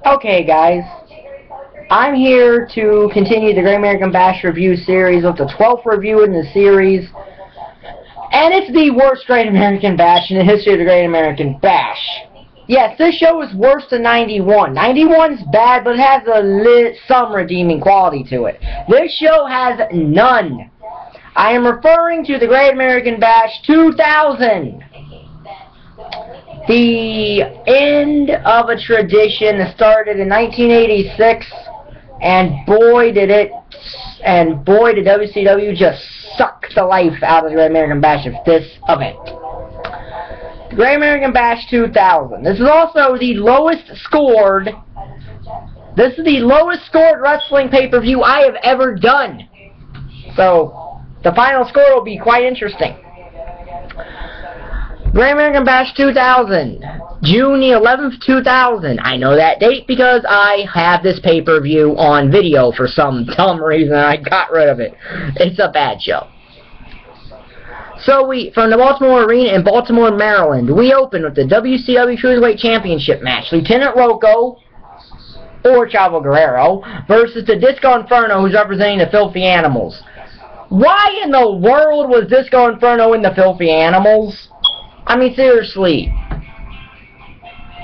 Okay, guys, I'm here to continue the Great American Bash review series with the 12th review in the series, and it's the worst Great American Bash in the history of the Great American Bash. Yes, this show is worse than 91. 91's bad, but it has some redeeming quality to it. This show has none. I am referring to the Great American Bash 2000. The end of a tradition that started in 1986, and boy did WCW just suck the life out of the Great American Bash of this event. The Great American Bash 2000. This is also the lowest scored. This is the lowest scored wrestling pay-per-view I have ever done. So the final score will be quite interesting. Great American Bash 2000, June the 11th, 2000. I know that date because I have this pay-per-view on video for some dumb reason. I got rid of it. It's a bad show. So from the Baltimore Arena in Baltimore, Maryland, we open with the WCW Cruiserweight Championship match. Lieutenant Loco, or Chavo Guerrero, versus the Disqo Inferno, who's representing the Filthy Animals. Why in the world was Disqo Inferno in the Filthy Animals? I mean, seriously.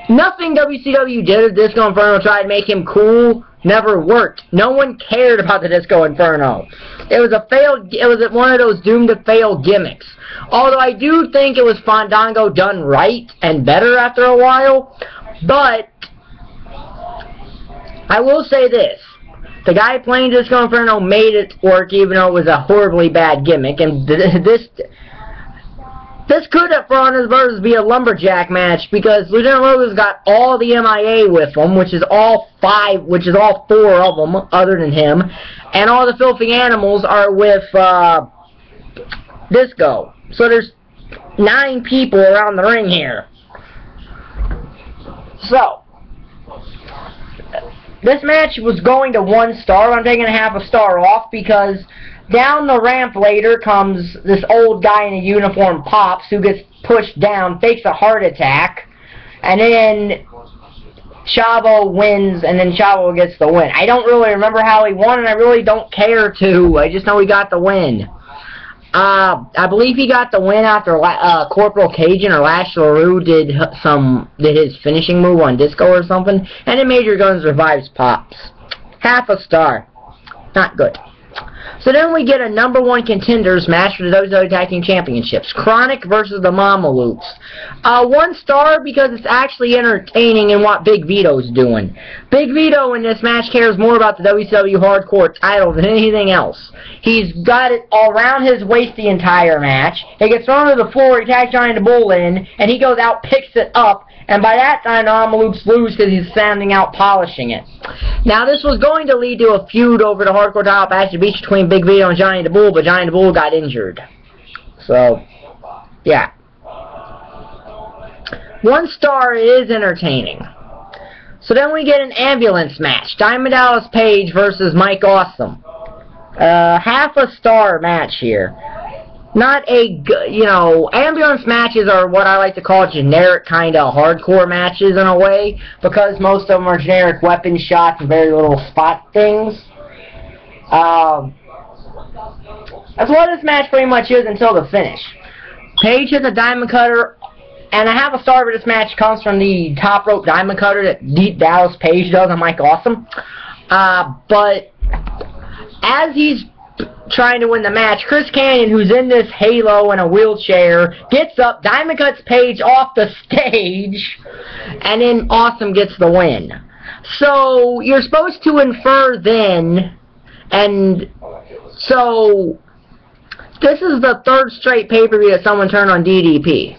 Nothing WCW did if Disqo Inferno tried to make him cool never worked. No one cared about the Disqo Inferno. It was one of those doomed to fail gimmicks. Although I do think it was Fandango done right and better after a while. But I will say this. The guy playing Disqo Inferno made it work even though it was a horribly bad gimmick. And this could have, for honest versus, be a lumberjack match because Lieutenant Logan's got all the MIA with him, which is all four of them, other than him, and all the Filthy Animals are with Disqo. So there's 9 people around the ring here. So this match was going to 1 star. I'm taking a half a star off because down the ramp later comes this old guy in a uniform, Pops, who gets pushed down, fakes a heart attack, and then Chavo wins, and then Chavo gets the win. I don't really remember how he won, and I really don't care to. I just know he got the win. I believe he got the win after Corporal Cajun or Lash LaRue did his finishing move on Disqo or something, and then Major Guns revives Pops. Half a star. Not good. So then we get a #1 contenders match for the WWE Tag Team Championships. Kronik versus the Mamalukes. 1 star because it's actually entertaining in what Big Vito's doing. Big Vito in this match cares more about the WCW Hardcore title than anything else. He's got it all around his waist the entire match. He gets thrown to the floor, he tags Johnny the Bull in, and he goes out, picks it up, and by that time the Mamalukes lose because he's standing out polishing it. Now this was going to lead to a feud over the Hardcore title match between Big Vito and Johnny the Bull, but Johnny the Bull got injured. So, yeah. 1 star is entertaining. So then we get an ambulance match. Diamond Dallas Page versus Mike Awesome. Half a star match here. Not a, ambulance matches are what I like to call generic kind of hardcore matches in a way, because most of them are generic weapon shots and very little spot things. That's what this match pretty much is until the finish. Page hits a diamond cutter, and a half a star for this match comes from the top rope diamond cutter that Dallas Page does on Mike Awesome. But as he's trying to win the match, Chris Kanyon, who's in this halo in a wheelchair, gets up, diamond cuts Page off the stage, and then Awesome gets the win. So you're supposed to infer then, and so this is the 3rd straight pay-per-view that someone turned on DDP.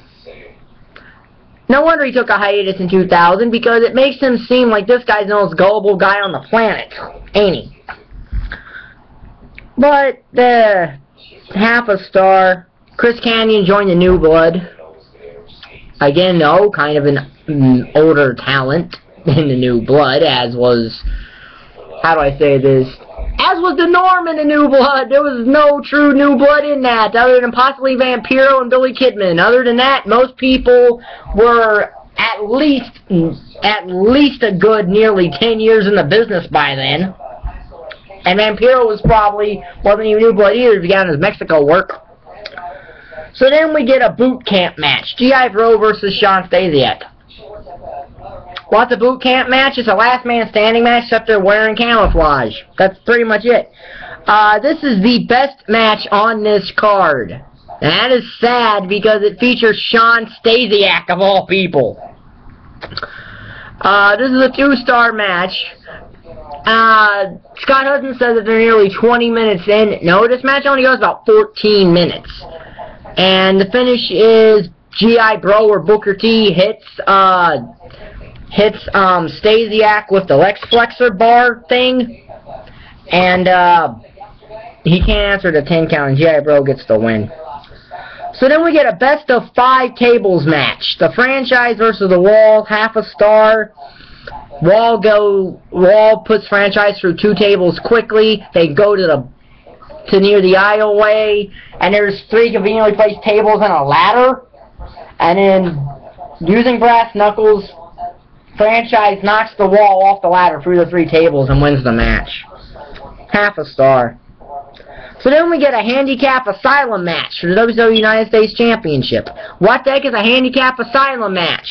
No wonder he took a hiatus in 2000, because it makes him seem like this guy's the most gullible guy on the planet, ain't he? But half a star. Chris Kanyon joined the New Blood. Again, though, kind of an older talent in the New Blood, as was, how do I say this? As was the norm in the New Blood. There was no true New Blood in that, other than possibly Vampiro and Billy Kidman. Other than that, most people were at least a good nearly 10 years in the business by then. And Vampiro wasn't even New Blood either if he got in his Mexico work. So then we get a boot camp match. G.I. Bro versus Shawn Stasiak. What's a boot camp match? It's a last man standing match except they're wearing camouflage. That's pretty much it. This is the best match on this card. And that is sad because it features Shawn Stasiak of all people. This is a 2-star match. Scott Hudson says that they're nearly 20 minutes in. No, this match only goes about 14 minutes. And the finish is G.I. Bro or Booker T hits Stasiak with the Lex Flexor bar thing. And he can't answer the 10 count and G.I. Bro gets the win. So then we get a best of 5 tables match. The Franchise versus the Wall, half a star. Wall puts Franchise through 2 tables quickly. They go to near the aisleway, and there's 3 conveniently placed tables and a ladder. And then, using brass knuckles, Franchise knocks the Wall off the ladder through the 3 tables and wins the match. Half a star. So then we get a Handicap Asylum match for the WCW United States Championship. What the heck is a Handicap Asylum match?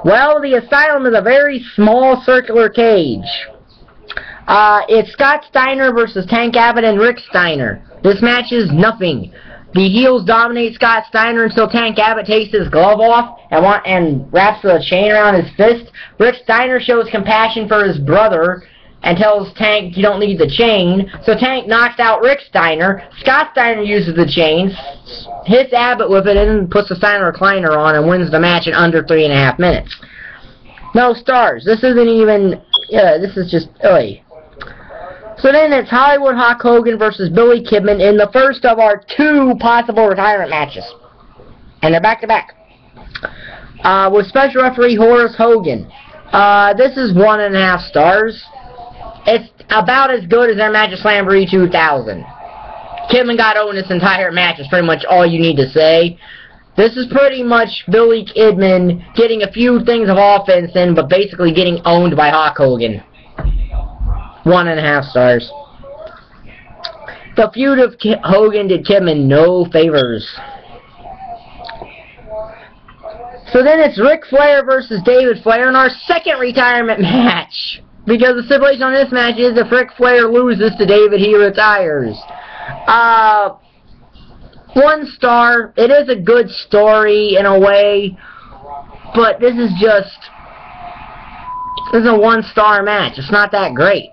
Well, the Asylum is a very small circular cage. It's Scott Steiner versus Tank Abbott and Rick Steiner. This match is nothing. The heels dominate Scott Steiner until Tank Abbott takes his glove off and wraps the chain around his fist. Rick Steiner shows compassion for his brother and tells Tank you don't need the chain. So Tank knocks out Rick Steiner. Scott Steiner uses the chain, hits Abbott with it, and then puts the Steiner recliner on and wins the match in under 3.5 minutes. No stars. This isn't even... this is just... So then it's Hollywood Hulk Hogan versus Billy Kidman in the first of our 2 possible retirement matches. And they're back-to-back. With special referee Horace Hogan. This is 1.5 stars. It's about as good as their match at Slamboree 2000. Kidman got owned this entire match is pretty much all you need to say. This is pretty much Billy Kidman getting a few things of offense in, but basically getting owned by Hulk Hogan. 1.5 stars. The feud of Hogan did Kidman no favors. So then it's Ric Flair versus David Flair in our second retirement match. Because the stipulation on this match is if Ric Flair loses to David, he retires. 1 star. It is a good story in a way, but this is a 1-star match. It's not that great.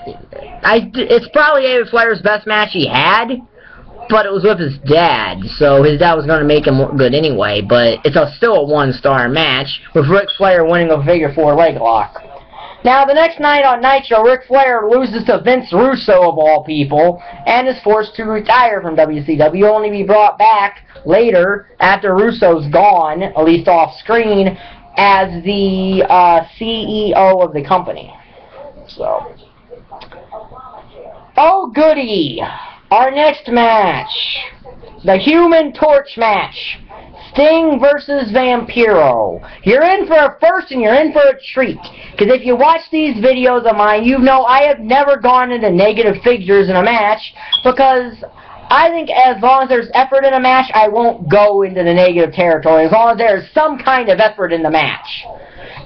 It's probably David Flair's best match he had, but it was with his dad, so his dad was going to make him look good anyway, but it's still a 1-star match, with Ric Flair winning a figure 4 leg lock. Now, the next night on Nitro, Ric Flair loses to Vince Russo, of all people, and is forced to retire from WCW, only be brought back later, after Russo's gone, at least off-screen, as the CEO of the company. So, oh goody! Our next match, the Human Torch match, Sting versus Vampiro. You're in for a first and you're in for a treat. Because if you watch these videos of mine, you know I have never gone into negative figures in a match. Because I think as long as there's effort in a match, I won't go into the negative territory. As long as there's some kind of effort in the match.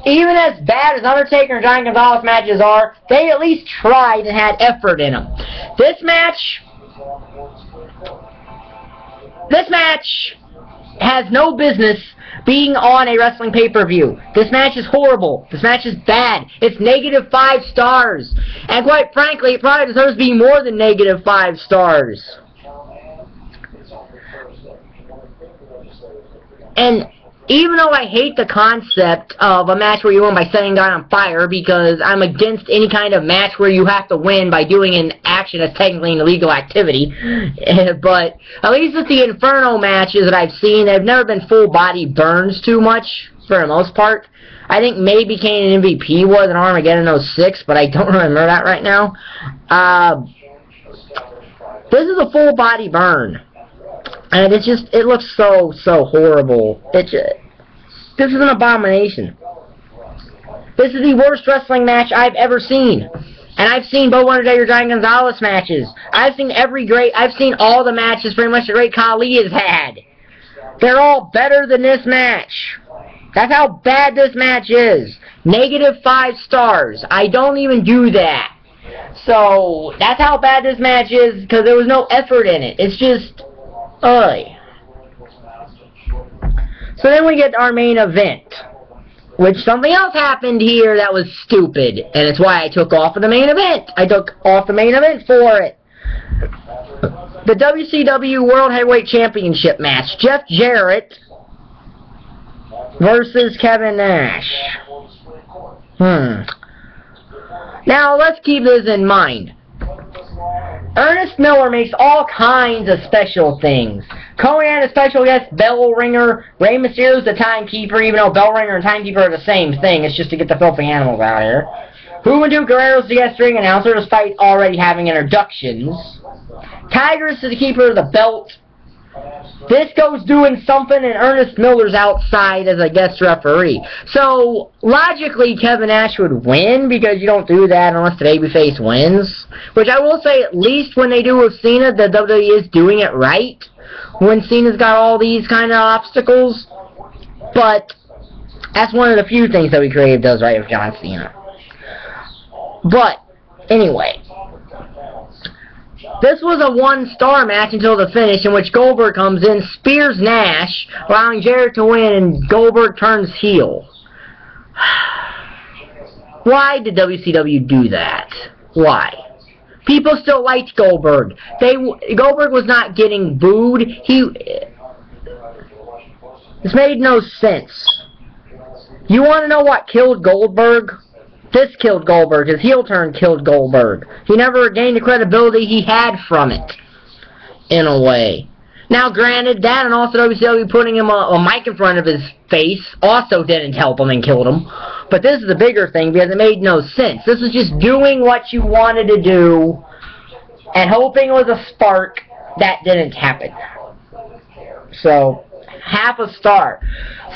Even as bad as Undertaker and Giant Gonzalez matches are, they at least tried and had effort in them. This match has no business being on a wrestling pay-per-view. This match is horrible. This match is bad. It's negative 5 stars. And quite frankly, it probably deserves to be more than negative 5 stars. And even though I hate the concept of a match where you win by setting a guy on fire, because I'm against any kind of match where you have to win by doing an action that's technically an illegal activity, but at least with the Inferno matches that I've seen, they've never been full body burns too much, for the most part. I think maybe Kane and MVP was in Armageddon 06, but I don't remember that right now. This is a full body burn. And it's just, it looks so horrible. This is an abomination. This is the worst wrestling match I've ever seen. And I've seen Bo Undertaker, Giant Gonzalez matches. I've seen all the matches pretty much the Great Khali has had. They're all better than this match. That's how bad this match is. -5 stars. I don't even do that. So, that's how bad this match is, because there was no effort in it. It's just, ugh. So then we get our main event, which something else happened here that was stupid, and it's why I took off of the main event. I took off the main event for it. The WCW World Heavyweight Championship match. Jeff Jarrett versus Kevin Nash. Now, let's keep this in mind. Ernest Miller makes all kinds of special things. Conan, a special guest, bell ringer. Rey Mysterio's the timekeeper, even though bell ringer and timekeeper are the same thing. It's just to get the filthy animals out of here. Juventud Guerrero's the guest ring announcer, despite already having introductions. Tigress is the keeper of the belt. Disqo's doing something, and Ernest Miller's outside as a guest referee. So, logically, Kevin Nash would win, because you don't do that unless the babyface wins. Which I will say, at least when they do with Cena, the WWE is doing it right. When Cena's got all these kind of obstacles. But, that's one of the few things that Creative does right with John Cena. But, anyway. This was a 1-star match until the finish, in which Goldberg comes in, spears Nash, allowing Jarrett to win, and Goldberg turns heel. Why did WCW do that? Why? People still liked Goldberg. Goldberg was not getting booed. This made no sense. You want to know what killed Goldberg? This killed Goldberg. His heel turn killed Goldberg. He never gained the credibility he had from it, in a way. Now, granted, that and also WCW putting him a mic in front of his face also didn't help him and killed him. But this is the bigger thing, because it made no sense. This was just doing what you wanted to do and hoping it was a spark. That didn't happen. So, ½ star.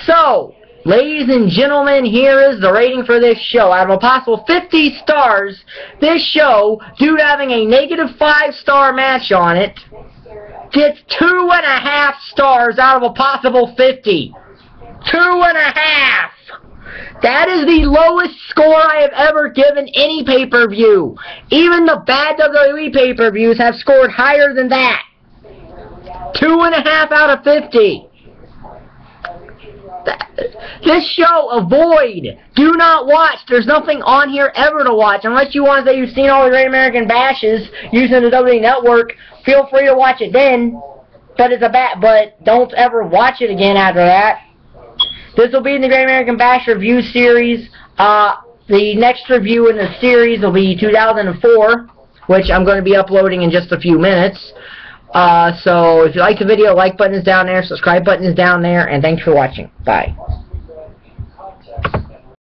So, ladies and gentlemen, here is the rating for this show. Out of a possible 50 stars, this show, due to having a -5-star match on it, gets 2.5 stars out of a possible 50. 2.5! That is the lowest score I have ever given any pay-per-view. Even the bad WWE pay-per-views have scored higher than that. 2.5 out of 50. This show, avoid. Do not watch. There's nothing on here ever to watch. Unless you want to say you've seen all the Great American Bashes using the WWE Network, feel free to watch it then. But don't ever watch it again after that. This will be in the Great American Bash review series. The next review in the series will be 2004, which I'm going to be uploading in just a few minutes. So if you like the video, like button is down there, subscribe button is down there, and thanks for watching. Bye.